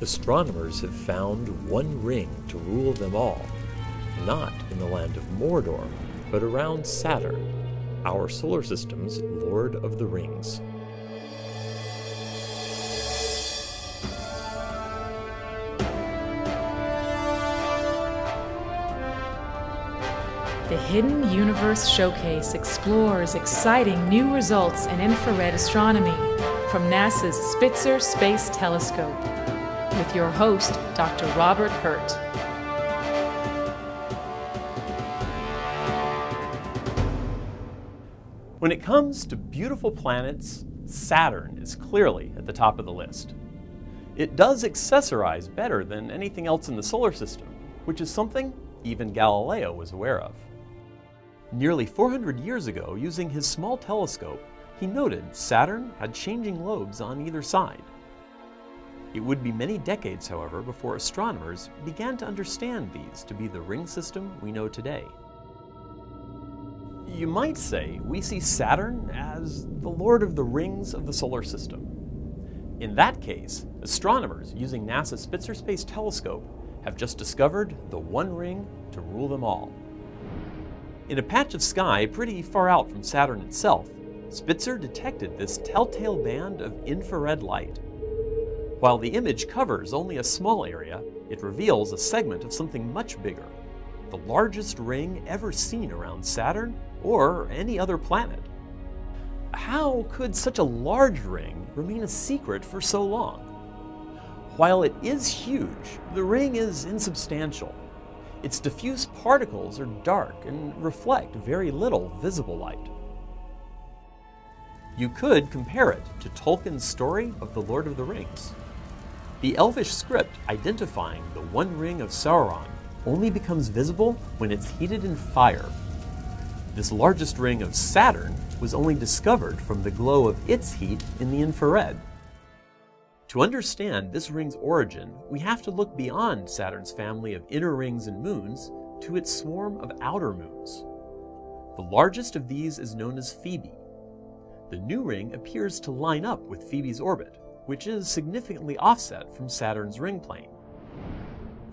Astronomers have found one ring to rule them all, not in the land of Mordor, but around Saturn, our solar system's Lord of the Rings. The Hidden Universe Showcase explores exciting new results in infrared astronomy from NASA's Spitzer Space Telescope, with your host, Dr. Robert Hurt. When it comes to beautiful planets, Saturn is clearly at the top of the list. It does accessorize better than anything else in the solar system, which is something even Galileo was aware of. Nearly 400 years ago, using his small telescope, he noted Saturn had changing lobes on either side. It would be many decades, however, before astronomers began to understand these to be the ring system we know today. You might say we see Saturn as the Lord of the Rings of the solar system. In that case, astronomers using NASA's Spitzer Space Telescope have just discovered the one ring to rule them all. In a patch of sky pretty far out from Saturn itself, Spitzer detected this telltale band of infrared light. While the image covers only a small area, it reveals a segment of something much bigger, the largest ring ever seen around Saturn or any other planet. How could such a large ring remain a secret for so long? While it is huge, the ring is insubstantial. Its diffuse particles are dark and reflect very little visible light. You could compare it to Tolkien's story of the Lord of the Rings. The Elvish script identifying the One Ring of Saturn only becomes visible when it's heated in fire. This largest ring of Saturn was only discovered from the glow of its heat in the infrared. To understand this ring's origin, we have to look beyond Saturn's family of inner rings and moons to its swarm of outer moons. The largest of these is known as Phoebe. The new ring appears to line up with Phoebe's orbit, which is significantly offset from Saturn's ring plane.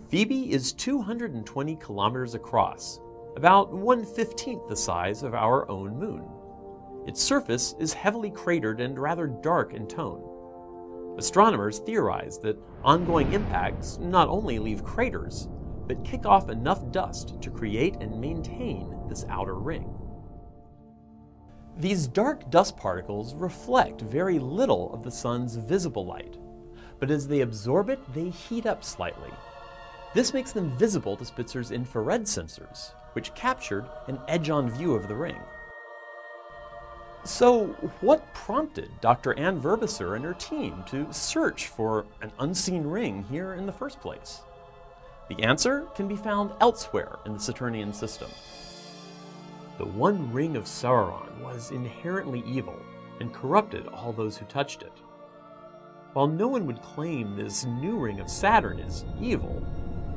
Phoebe is 220 kilometers across, about 1/15 the size of our own moon. Its surface is heavily cratered and rather dark in tone. Astronomers theorize that ongoing impacts not only leave craters, but kick off enough dust to create and maintain this outer ring. These dark dust particles reflect very little of the sun's visible light, but as they absorb it, they heat up slightly. This makes them visible to Spitzer's infrared sensors, which captured an edge-on view of the ring. So, what prompted Dr. Ann Verbiser and her team to search for an unseen ring here in the first place? The answer can be found elsewhere in the Saturnian system. The One Ring of Saturn was inherently evil and corrupted all those who touched it. While no one would claim this new ring of Saturn is evil,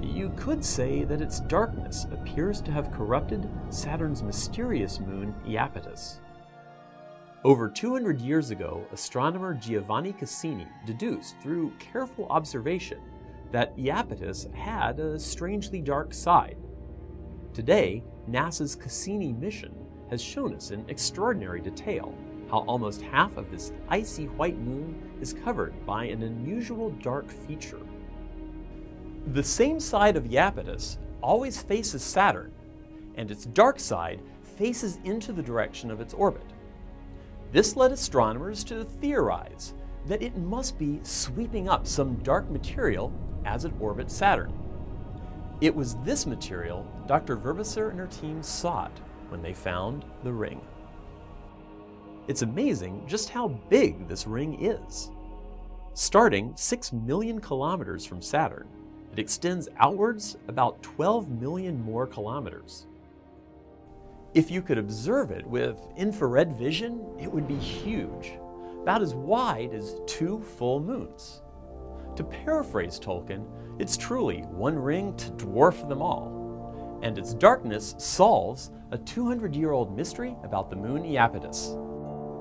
you could say that its darkness appears to have corrupted Saturn's mysterious moon Iapetus. Over 200 years ago, astronomer Giovanni Cassini deduced through careful observation that Iapetus had a strangely dark side. Today, NASA's Cassini mission has shown us in extraordinary detail how almost half of this icy white moon is covered by an unusual dark feature. The same side of Iapetus always faces Saturn, and its dark side faces into the direction of its orbit. This led astronomers to theorize that it must be sweeping up some dark material as it orbits Saturn. It was this material Dr. Verbiser and her team sought when they found the ring. It's amazing just how big this ring is. Starting 6 million kilometers from Saturn, it extends outwards about 12 million more kilometers. If you could observe it with infrared vision, it would be huge, about as wide as 2 full moons. To paraphrase Tolkien, it's truly one ring to dwarf them all, and its darkness solves a 200-year-old mystery about the moon Iapetus.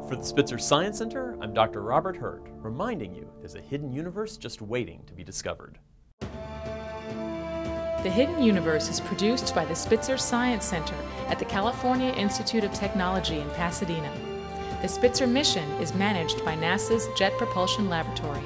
For the Spitzer Science Center, I'm Dr. Robert Hurt, reminding you there's a hidden universe just waiting to be discovered. The Hidden Universe is produced by the Spitzer Science Center at the California Institute of Technology in Pasadena. The Spitzer mission is managed by NASA's Jet Propulsion Laboratory.